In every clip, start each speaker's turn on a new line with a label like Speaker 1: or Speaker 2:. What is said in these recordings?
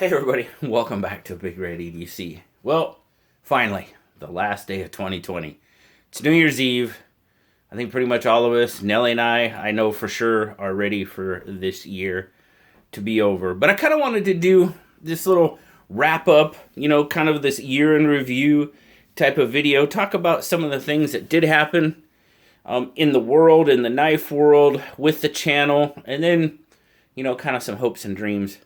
Speaker 1: Hey everybody, welcome back to BigRedEDC. Well, finally, the last day of 2020. It's New Year's Eve. I think pretty much all of us, Nellie and I know for sure, are ready for this year to be over. But I kind of wanted to do this little wrap up, kind of this year in review type of video. Talk about some of the things that did happen in the world, in the knife world, with the channel. And then, kind of some hopes and dreams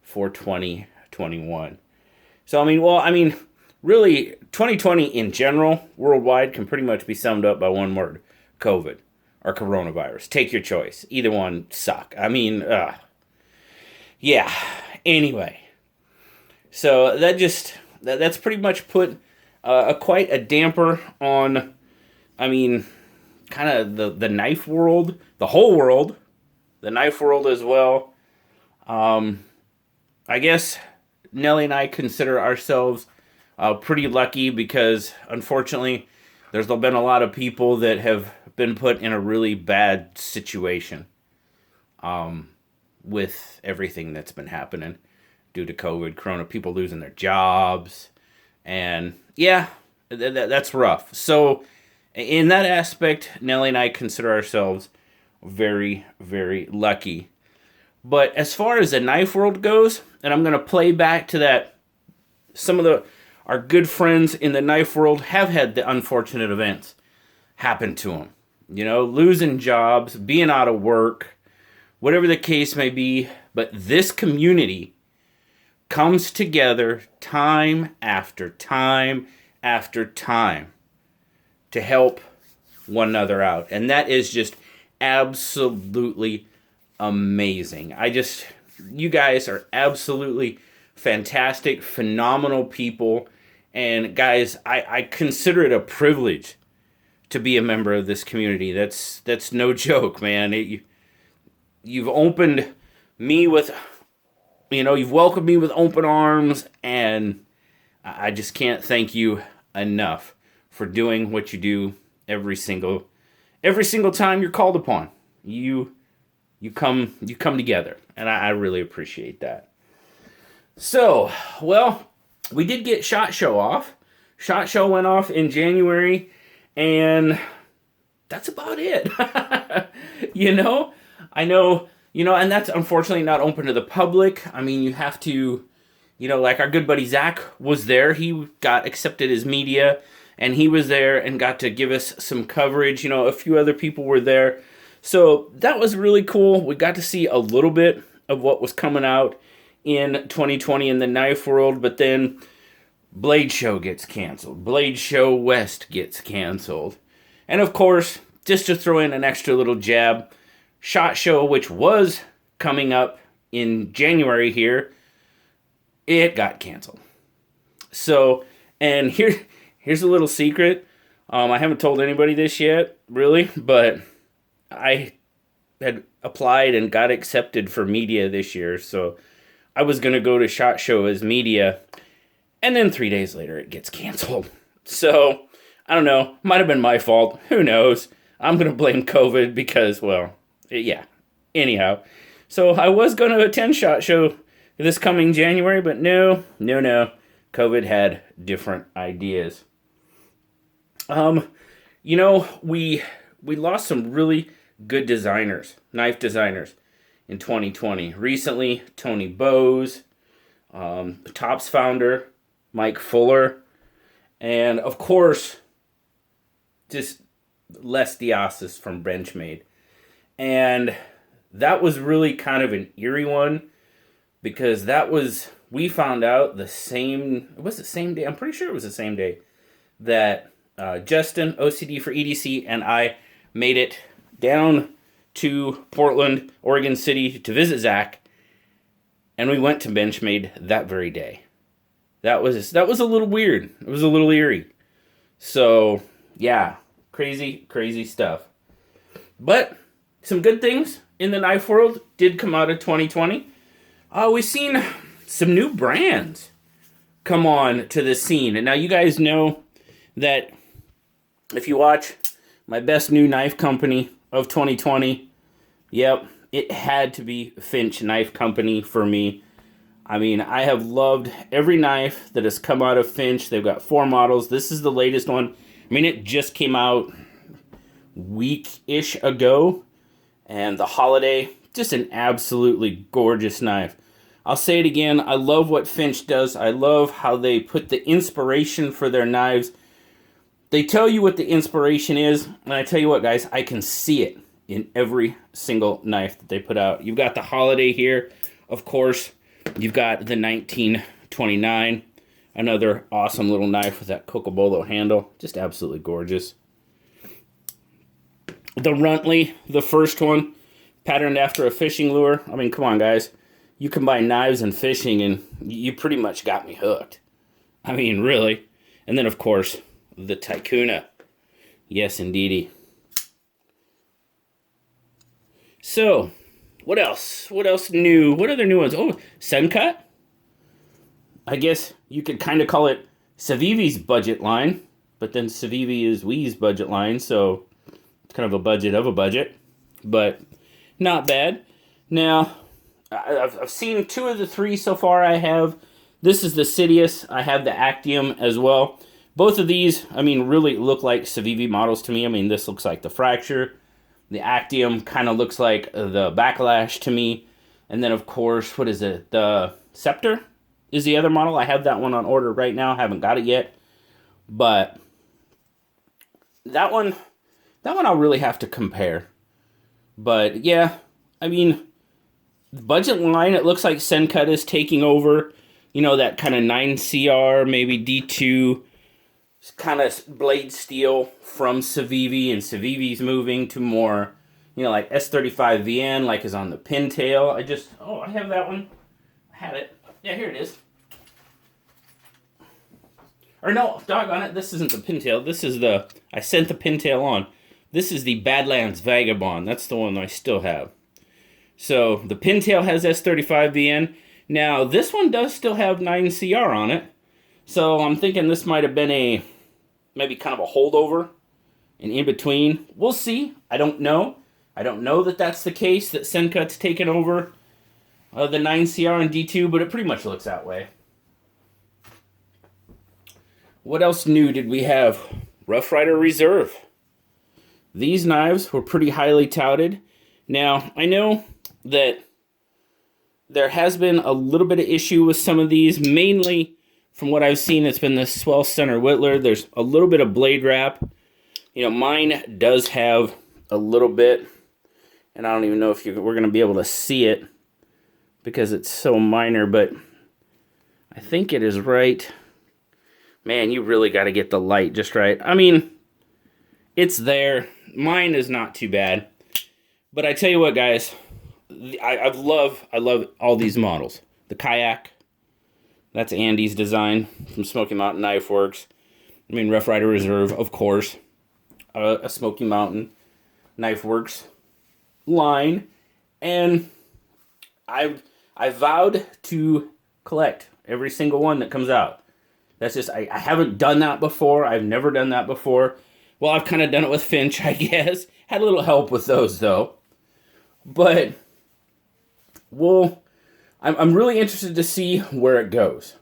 Speaker 1: for 2021. So, really, 2020 in general, worldwide, can pretty much be summed up by one word: COVID or coronavirus. Take your choice. Either one suck. Yeah. Anyway, so that's pretty much put quite a damper on, kind of the knife world, the whole world, the knife world as well. I guess Nellie and I consider ourselves pretty lucky because, unfortunately, there's been a lot of people that have been put in a really bad situation with everything that's been happening due to COVID, Corona, people losing their jobs, and yeah, that's rough. So, in that aspect, Nellie and I consider ourselves very, very lucky. But as far as the knife world goes, and I'm going to play back to that, some of our good friends in the knife world have had the unfortunate events happen to them. Losing jobs, being out of work, whatever the case may be. But this community comes together time after time after time to help one another out. And that is just absolutely amazing. You guys are absolutely fantastic, phenomenal people. And guys, I consider it a privilege to be a member of this community. That's no joke, man. You've opened me with, you've welcomed me with open arms, and I just can't thank you enough for doing what you do every single time you're called upon. You come together, and I really appreciate that. So, well, we did get SHOT Show off. SHOT Show went off in January, and that's about it. I know, and that's unfortunately not open to the public. You have to, like our good buddy Zach was there. He got accepted as media, and he was there and got to give us some coverage. A few other people were there. So that was really cool. We got to see a little bit of what was coming out in 2020 in the knife world, but then Blade Show gets canceled. Blade Show West gets canceled. And of course, just to throw in an extra little jab, SHOT Show, which was coming up in January here, it got canceled. So, and here's a little secret. I haven't told anybody this yet, really, but I had applied and got accepted for media this year, so I was going to go to SHOT Show as media, and then 3 days later it gets canceled. So, I don't know, might have been my fault, who knows. I'm going to blame COVID because, well, yeah, anyhow. So, I was going to attend SHOT Show this coming January, but no, COVID had different ideas. We lost some really good designers, knife designers, in 2020. Recently, Tony Bowes, Topps founder, Mike Fuller, and of course, just Les Diasis from Benchmade. And that was really kind of an eerie one, because we found out it was the same day, I'm pretty sure it was the same day, that Justin, OCD for EDC, and I made it down to Portland, Oregon City to visit Zach, and we went to Benchmade that very day. That was a little weird. It was a little eerie. So, yeah, crazy stuff. But some good things in the knife world did come out of 2020. We've seen some new brands come on to the scene. And now you guys know that if you watch my best new knife company of 2020, yep, it had to be Finch Knife Company for me. I mean, I have loved every knife that has come out of Finch. They've got 4 models. This is the latest one. I mean, it just came out week-ish ago. And the Holiday, just an absolutely gorgeous knife. I'll say it again, I love what Finch does. I love how they put the inspiration for their knives. They tell you what the inspiration is, and I tell you what, guys, I can see it in every single knife that they put out. You've got the Holiday here, of course. You've got the 1929, another awesome little knife with that Cocobolo handle. Just absolutely gorgeous. The Runtley, the first one, patterned after a fishing lure. I mean, come on, guys. You combine knives and fishing, and you pretty much got me hooked. I mean, really. And then, of course, the Tycoona. Yes, indeedy. So, what else? What else new? What other new ones? Oh, Sencut. I guess you could kind of call it Civivi's budget line, but then Civivi is Wee's budget line, so it's kind of a budget of a budget, but not bad. Now, I've seen 2 of the 3 so far I have. This is the Sidious. I have the Actium as well. Both of these, I mean, really look like Civivi models to me. I mean, this looks like the Fracture. The Actium kind of looks like the Backlash to me. And then, of course, what is it? The Scepter is the other model. I have that one on order right now. Haven't got it yet. But that one I'll really have to compare. But, yeah, I mean, the budget line, it looks like Sencut is taking over, you know, that kind of 9CR, maybe D2 kind of blade steel from Civivi, and Civivi's moving to more, you know, like S35 VN, like is on the Pintail. I have that one. I had it. Yeah, here it is. Or no, doggone it, this isn't the Pintail. This is I sent the Pintail on. This is the Badlands Vagabond. That's the one I still have. So, the Pintail has S35 VN. Now, this one does still have 9CR on it. So, I'm thinking this might have been maybe kind of a holdover, an in-between. We'll see. I don't know. I don't know that that's the case, that Sencut's taken over the 9CR and D2, but it pretty much looks that way. What else new did we have? Rough Rider Reserve. These knives were pretty highly touted. Now, I know that there has been a little bit of issue with some of these. Mainly, from what I've seen, it's been the swell center whittler. There's a little bit of blade wrap. You know, mine does have a little bit. And I don't even know if we're going to be able to see it because it's so minor. But I think it is right. Man, you really got to get the light just right. I mean, it's there. Mine is not too bad. But I tell you what, guys, I love all these models. The Kayak, that's Andy's design from Smoky Mountain Knife Works. I mean, Rough Rider Reserve, of course. A Smoky Mountain Knife Works line. And I vowed to collect every single one that comes out. That's just, I haven't done that before. I've never done that before. Well, I've kind of done it with Finch, I guess. Had a little help with those, though. But, well, I'm really interested to see where it goes.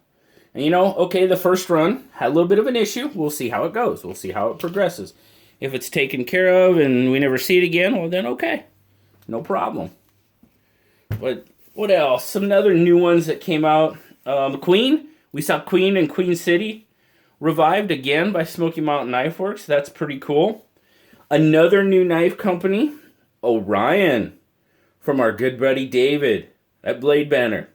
Speaker 1: And, you know, okay, the first run had a little bit of an issue. We'll see how it goes. We'll see how it progresses. If it's taken care of and we never see it again, well, then okay. No problem. But what else? Some other new ones that came out. Queen. We saw Queen in Queen City revived again by Smoky Mountain Knife Works. That's pretty cool. Another new knife company, Orion, from our good buddy David at Blade Banner.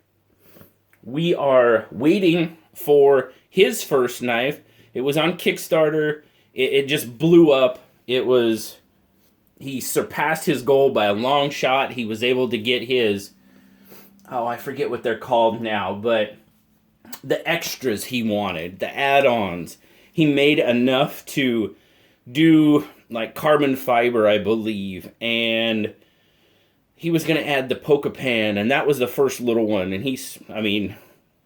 Speaker 1: We are waiting for his first knife. It was on Kickstarter. It just blew up. He surpassed his goal by a long shot. He was able to get his, I forget what they're called now, but the extras he wanted, the add-ons. He made enough to do like carbon fiber, I believe, and he was going to add the Pokepan, and that was the first little one, and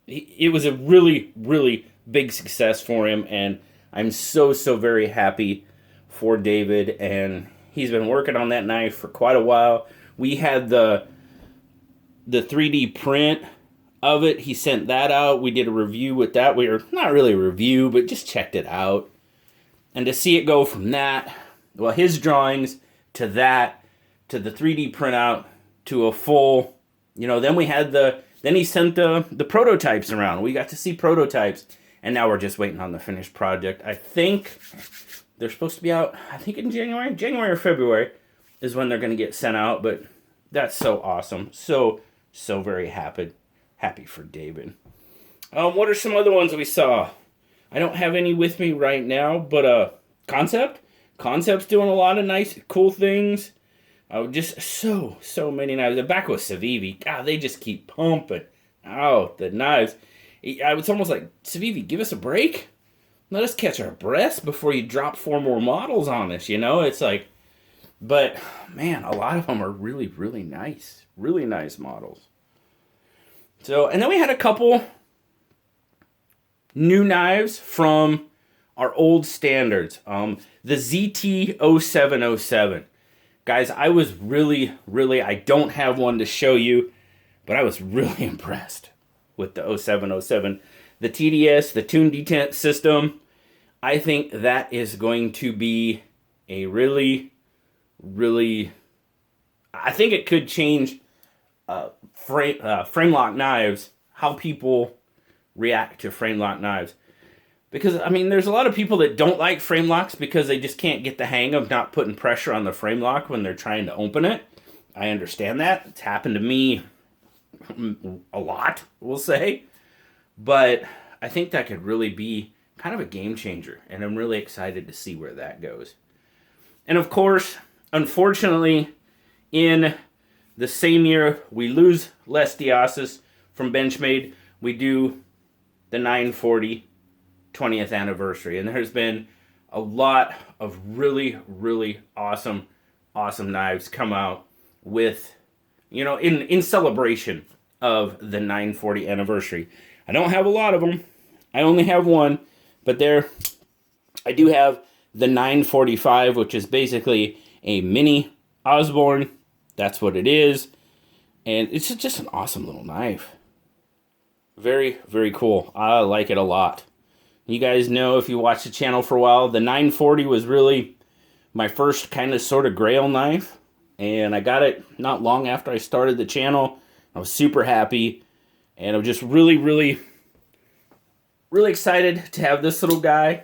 Speaker 1: it was a really, really big success for him, and I'm so very happy for David, and he's been working on that knife for quite a while. We had the 3D print of it. He sent that out. We did a review with that. We were not really a review, but just checked it out. And to see it go from that, well, his drawings to that, to the 3D printout, to a full, then then he sent the prototypes around. We got to see prototypes, and now we're just waiting on the finished project. I think they're supposed to be out, I think in January or February is when they're going to get sent out, but that's so awesome. So very happy for David. What are some other ones we saw? I don't have any with me right now, but Concept's doing a lot of nice, cool things. Just so many knives. The back with Civivi, God, they just keep pumping out the knives. It's almost like, Civivi, give us a break. Let us catch our breaths before you drop 4 more models on us, It's like, but, man, a lot of them are really, really nice. Really nice models. So, and then we had a couple new knives from our old standards. The ZT0707. Guys, I was really, I don't have one to show you, but I was really impressed with the 0707. The TDS, the Tune Detent system, I think that is going to be a really, I think it could change frame lock knives, how people react to frame lock knives. Because, there's a lot of people that don't like frame locks because they just can't get the hang of not putting pressure on the frame lock when they're trying to open it. I understand that. It's happened to me a lot, we'll say. But I think that could really be kind of a game changer. And I'm really excited to see where that goes. And of course, unfortunately, in the same year we lose Les Diasis from Benchmade, we do the 940 20th anniversary, and there's been a lot of really awesome knives come out with, in celebration of the 940 anniversary. I don't have a lot of them. I only have one, but I do have the 945, which is basically a mini Osborne. That's what it is, and it's just an awesome little knife. Very cool. I like it a lot. You guys know, if you watch the channel for a while, the 940 was really my first kind of sort of grail knife. And I got it not long after I started the channel. I was super happy. And I'm just really excited to have this little guy.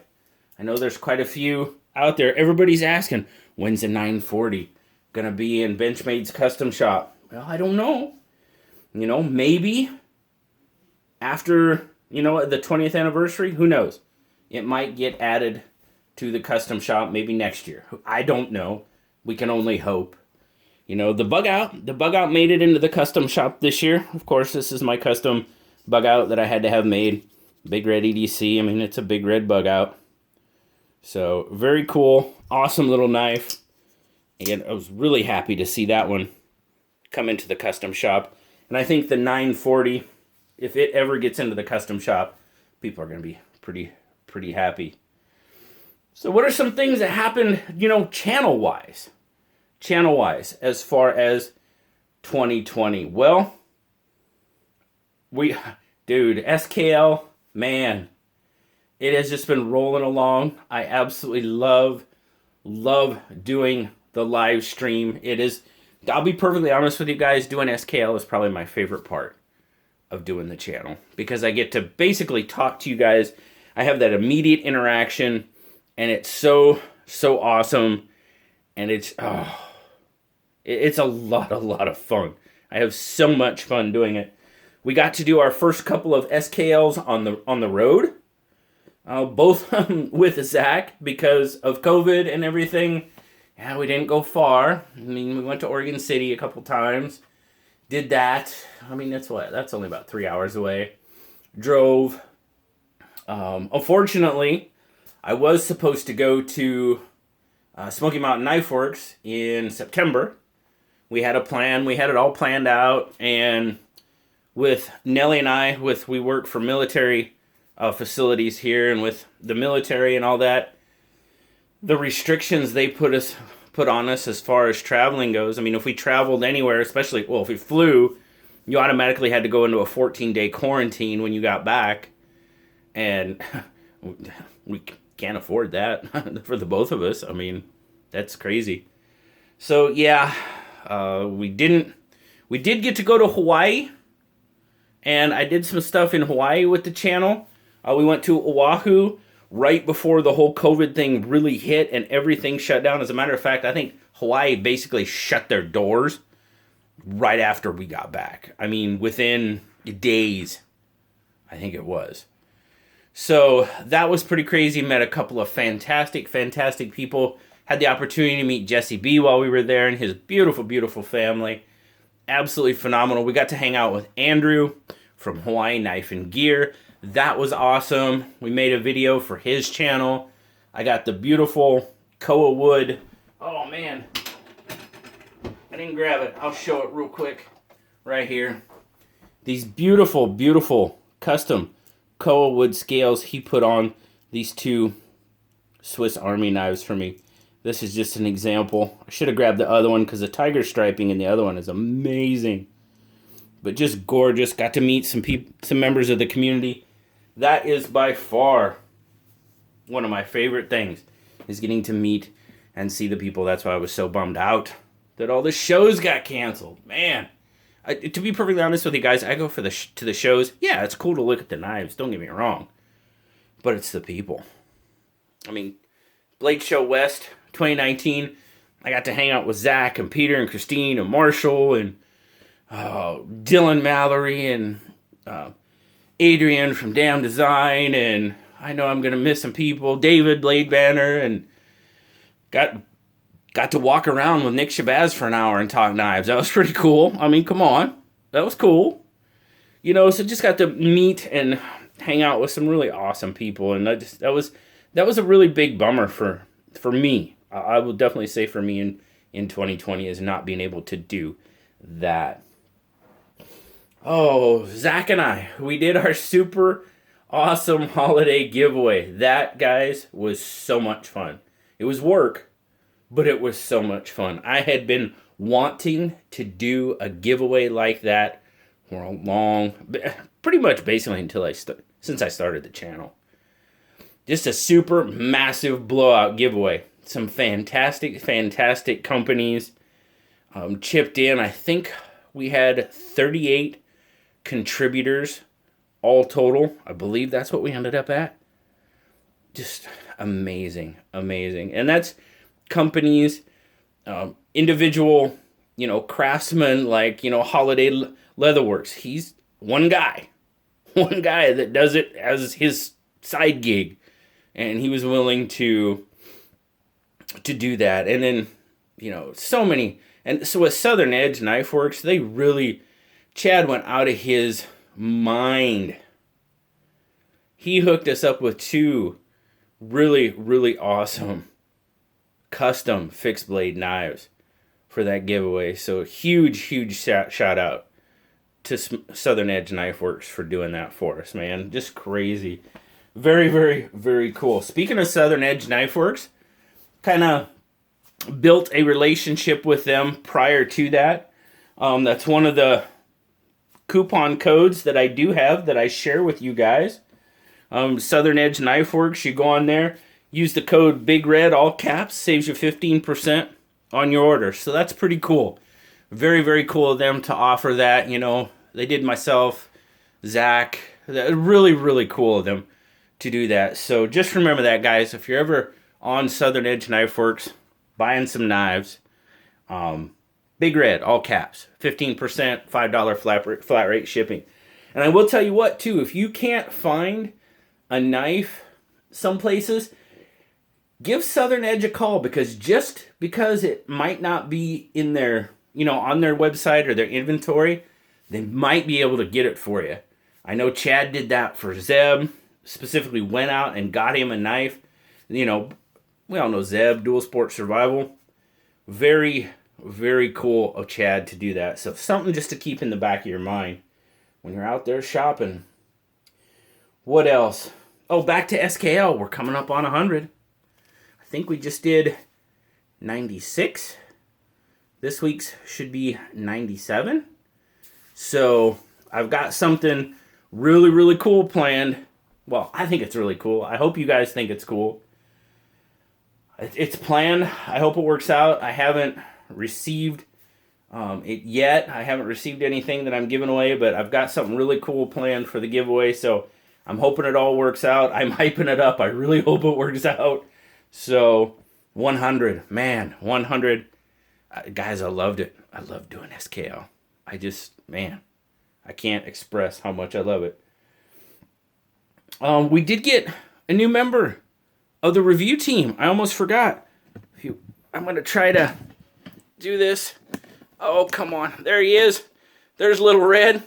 Speaker 1: I know there's quite a few out there. Everybody's asking, when's the 940 going to be in Benchmade's custom shop? Well, I don't know. Maybe after the 20th anniversary, who knows? It might get added to the custom shop maybe next year. I don't know. We can only hope. The bug out made it into the custom shop this year. Of course, this is my custom bug out that I had to have made. BigRedEDC. It's a big red bug out. So, very cool. Awesome little knife. And I was really happy to see that one come into the custom shop. And I think the 940, if it ever gets into the custom shop, people are going to be pretty happy. So what are some things that happened, channel-wise, as far as 2020? Well, SKL, man, it has just been rolling along. I absolutely love doing the live stream. I'll be perfectly honest with you guys, doing SKL is probably my favorite part of doing the channel, because I get to basically talk to you guys. I have that immediate interaction, and it's so awesome, and it's a lot of fun. I have so much fun doing it. We got to do our first couple of SKLs on the road, both with Zach because of COVID and everything. Yeah, we didn't go far. We went to Oregon City a couple times. Did that. That's only about 3 hours away. Drove. Unfortunately, I was supposed to go to Smoky Mountain Knife Works in September. We had a plan. We had it all planned out. And with Nellie and I, we work for military facilities here, and with the military and all that, the restrictions they put on us as far as traveling goes. If we traveled anywhere, especially, if we flew, you automatically had to go into a 14-day quarantine when you got back. And we can't afford that for the both of us. I mean, that's crazy. So yeah, we did get to go to Hawaii, and I did some stuff in Hawaii with the channel. We went to Oahu right before the whole COVID thing really hit and everything shut down. As a matter of fact, I think Hawaii basically shut their doors right after we got back. I mean, within days, I think it was. So that was pretty crazy. Met a couple of fantastic people. Had the opportunity to meet Jesse B while we were there and his beautiful, beautiful family. Absolutely phenomenal. We got to hang out with Andrew from Hawaii Knife and Gear. That was awesome. We made a video for his channel. I got the beautiful koa wood. Oh man, I didn't grab it. I'll show it real quick right here. These beautiful, beautiful custom koa wood scales he put on these two Swiss Army knives for me. This is just an example. I should have grabbed the other one because the tiger striping in the other one is amazing. But just gorgeous. Got to meet some members of the community. That is by far one of my favorite things, is getting to meet and see the people. That's why I was so bummed out that all the shows got canceled. Man, to be perfectly honest with you guys, I go for to the shows. Yeah, it's cool to look at the knives. Don't get me wrong, but it's the people. I mean, Blade Show West 2019. I got to hang out with Zach and Peter and Christine and Marshall and Dylan Mallory and Adrian from Damn Design, and I know I'm gonna miss some people. David Blade Banner, and got to walk around with Nick Shabazz for an hour and talk knives. That was pretty cool. I mean, come on, that was cool. You know, so just got to meet and hang out with some really awesome people, and that was a really big bummer for me. I will definitely say for me in 2020 is not being able to do that. Oh, Zach and I, we did our super awesome holiday giveaway. That, guys, was so much fun. It was work, but it was so much fun. I had been wanting to do a giveaway like that for a long, pretty much basically since I started the channel. Just a super massive blowout giveaway. Some fantastic companies chipped in. I think we had 38 contributors all total. I believe that's what we ended up at. Just amazing. And that's companies, individual, craftsmen like, Holiday Leatherworks. He's one guy that does it as his side gig. And he was willing to do that. And then, so many. And so with Southern Edge Knife Works, Chad went out of his mind. He hooked us up with two really, really awesome custom fixed blade knives for that giveaway. So huge shout out to Southern Edge Knife Works for doing that for us, man. Just crazy. Very, very, very cool. Speaking of Southern Edge Knife Works, kind of built a relationship with them prior to that. That's one of the coupon codes that I do have that I share with you guys. Southern Edge Knife Works, you go on there, use the code BigRed, all caps, saves you 15% on your order. So that's pretty cool. Very, very cool of them to offer that. They did myself, Zach. Really, really cool of them to do that. So just remember that, guys. If you're ever on Southern Edge Knife Works, buying some knives, Big Red, all caps, 15%, $5 flat rate shipping. And I will tell you what, too, if you can't find a knife some places, give Southern Edge a call, because just because it might not be in their, on their website or their inventory, they might be able to get it for you. I know Chad did that for Zeb, specifically went out and got him a knife. We all know Zeb, Dual Sport Survival. Very, very cool of Chad to do that. So something just to keep in the back of your mind when you're out there shopping. What else? Oh, back to SKL. We're coming up on 100. I think we just did 96. This week's should be 97. So I've got something really, really cool planned. Well, I think it's really cool. I hope you guys think it's cool. It's planned. I hope it works out. I haven't received it yet. I haven't received anything that I'm giving away, but I've got something really cool planned for the giveaway. So I'm hoping it all works out. I'm hyping it up. I really hope it works out. So 100, man, 100. Guys, I loved it. I love doing SKL. I can't express how much I love it. We did get a new member of the review team. I almost forgot. I'm going to try to do this. Oh, come on. There he is. There's Little Red.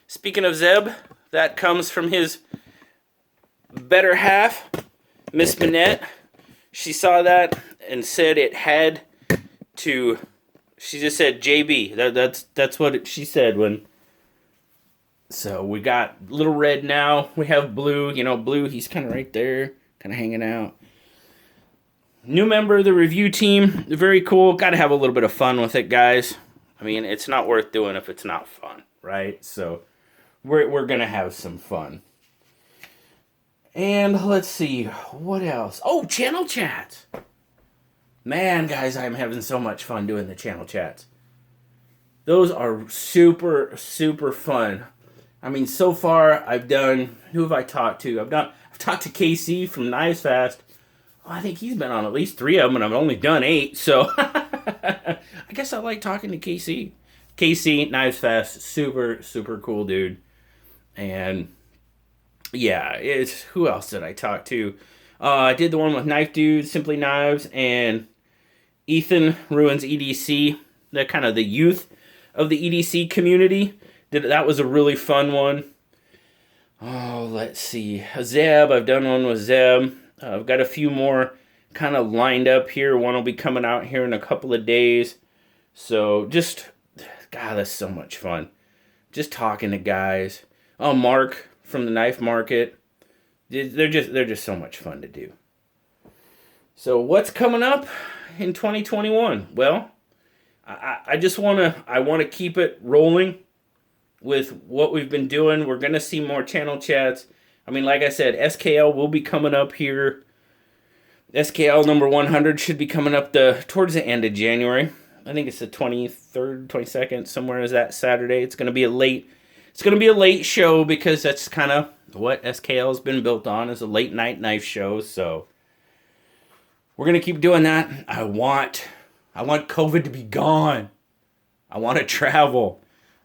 Speaker 1: Speaking of Zeb, that comes from his better half, Miss Minette. She saw that and said it had to... She just said JB. That's what she said when... So we got Little Red now. We have Blue. You know, Blue, he's kind of right there, kind of hanging out. New member of the review team. Very cool. Got to have a little bit of fun with it, guys. I mean, it's not worth doing if it's not fun, right? So we're going to have some fun. And let's see. What else? Oh, channel chats. Man, guys, I'm having so much fun doing the channel chats. Those are super, super fun. I mean, so far, I've done... Who have I talked to? I've talked to KC from Knives Fast. Oh, I think he's been on at least 3 of them, and I've only done 8, so... I guess I like talking to KC. KC, Knives Fast, super, super cool dude. And, yeah, who else did I talk to? I did the one with Knife Dude, Simply Knives, and Ethan Ruins EDC. They're kind of the youth of the EDC community. That was a really fun one. Oh, let's see. Zeb, I've done one with Zeb. I've got a few more kind of lined up here. One will be coming out here in a couple of days. So just, God, that's so much fun. Just talking to guys. Oh, Mark from the Knife Market. They're just so much fun to do. So what's coming up in 2021? Well, I want to keep it rolling with what we've been doing. We're going to see more channel chats. I mean, like I said, SKL will be coming up here. SKL number 100 should be coming up towards the end of January. I think it's the 23rd, 22nd, somewhere is that Saturday. It's going to be a late show because that's kind of what SKL has been built on, is a late night knife show. So we're going to keep doing that. I want COVID to be gone. I want to travel.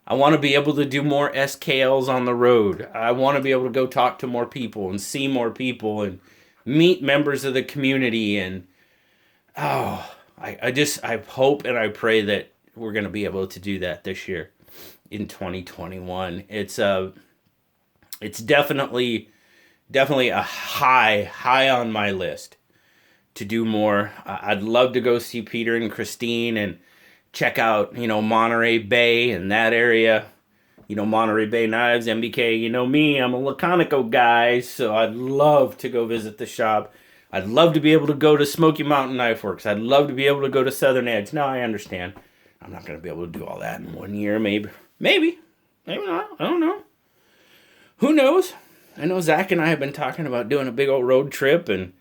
Speaker 1: I want to be able to do more SKLs on the road. I want to be able to go talk to more people and see more people and meet members of the community. And I hope and I pray that we're going to be able to do that this year in 2021. It's definitely a high on my list to do more. I'd love to go see Peter and Christine and check out, Monterey Bay and that area. Monterey Bay Knives, MBK. Me, I'm a Laconico guy, so I'd love to go visit the shop. I'd love to be able to go to Smoky Mountain Knife Works. I'd love to be able to go to Southern Edge. Now, I understand. I'm not going to be able to do all that in 1 year, maybe. Maybe not. I don't know. Who knows? I know Zach and I have been talking about doing a big old road trip, and,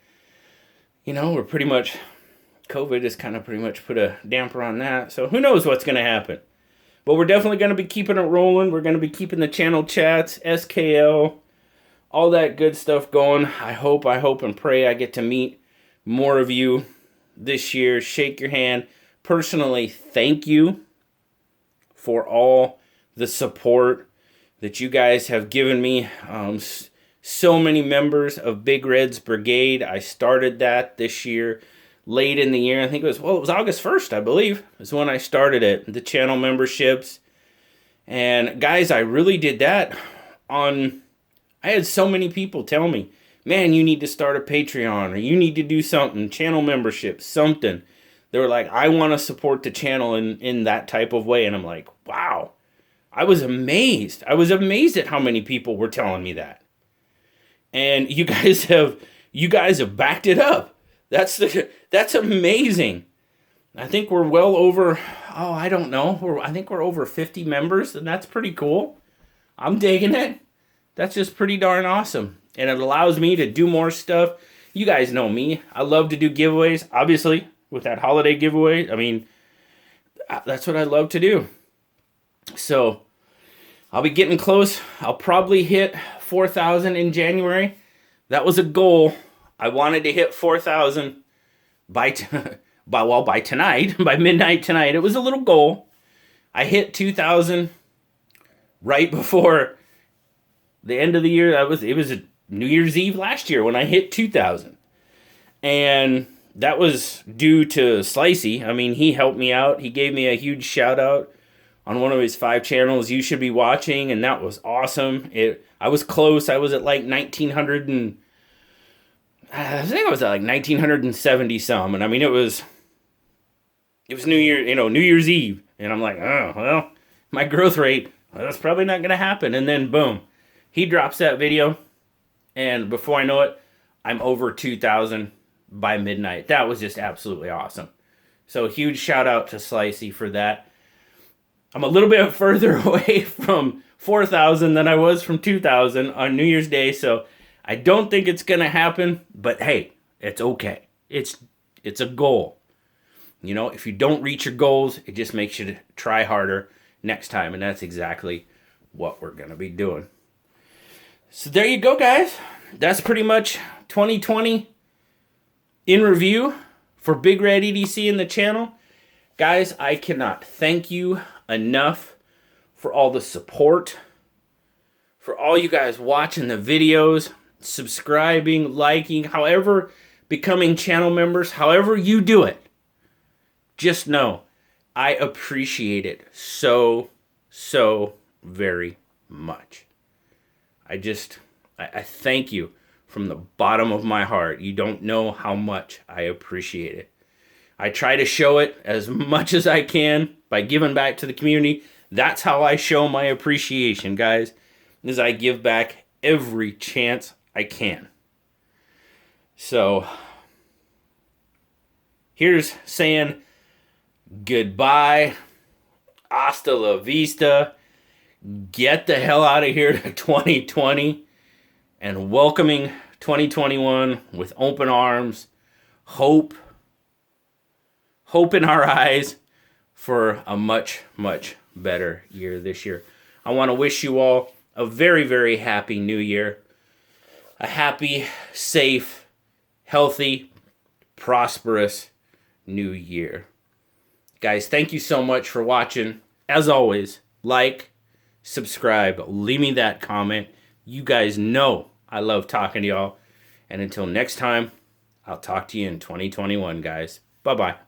Speaker 1: we're pretty much... COVID has kind of pretty much put a damper on that. So who knows what's going to happen. But we're definitely going to be keeping it rolling. We're going to be keeping the channel chats, SKL, all that good stuff going. I hope and pray I get to meet more of you this year. Shake your hand. Personally, thank you for all the support that you guys have given me. So many members of Big Red's Brigade. I started that this year. Late in the year, I think it was August 1st, I believe, is when I started it, the channel memberships. And guys, I really did that I had so many people tell me, man, you need to start a Patreon, or you need to do something, channel membership, something. They were like, I want to support the channel in that type of way. And I'm like, wow, I was amazed. I was amazed at how many people were telling me that. And you guys have backed it up. That's amazing. I think we're well over, oh, I don't know. I think we're over 50 members, and that's pretty cool. I'm digging it. That's just pretty darn awesome. And it allows me to do more stuff. You guys know me. I love to do giveaways. Obviously, with that holiday giveaway, I mean, that's what I love to do. So, I'll be getting close. I'll probably hit 4,000 in January. That was a goal. I wanted to hit 4,000 by tonight, by midnight tonight. It was a little goal. I hit 2,000 right before the end of the year. It was a New Year's Eve last year when I hit 2,000. And that was due to Slicey. I mean, he helped me out. He gave me a huge shout out on one of his 5 channels you should be watching, and that was awesome. I was close. I was at like 1,900 and I think I was at like 1,970 some, and I mean it was New Year's Eve, and I'm like, oh well, my growth rate, that's probably not gonna happen. And then boom, he drops that video, and before I know it, I'm over 2,000 by midnight. That was just absolutely awesome. So huge shout out to Slicey for that. I'm a little bit further away from 4,000 than I was from 2,000 on New Year's Day, so I don't think it's going to happen, but hey, it's okay. It's a goal. You know, if you don't reach your goals, it just makes you try harder next time, and that's exactly what we're going to be doing. So there you go, guys. That's pretty much 2020 in review for BigRedEDC in the channel. Guys, I cannot thank you enough for all the support, for all you guys watching the videos, subscribing, liking, however, becoming channel members, however you do it. Just know, I appreciate it so very much. I thank you from the bottom of my heart. You don't know how much I appreciate it. I try to show it as much as I can by giving back to the community. That's how I show my appreciation, guys, is I give back every chance I can. So, here's saying goodbye, hasta la vista, get the hell out of here to 2020, and welcoming 2021 with open arms, hope in our eyes for a much better year this year. I want to wish you all a very happy new year. A happy, safe, healthy, prosperous new year. Guys, thank you so much for watching. As always, like, subscribe, leave me that comment. You guys know I love talking to y'all. And until next time, I'll talk to you in 2021, guys. Bye-bye.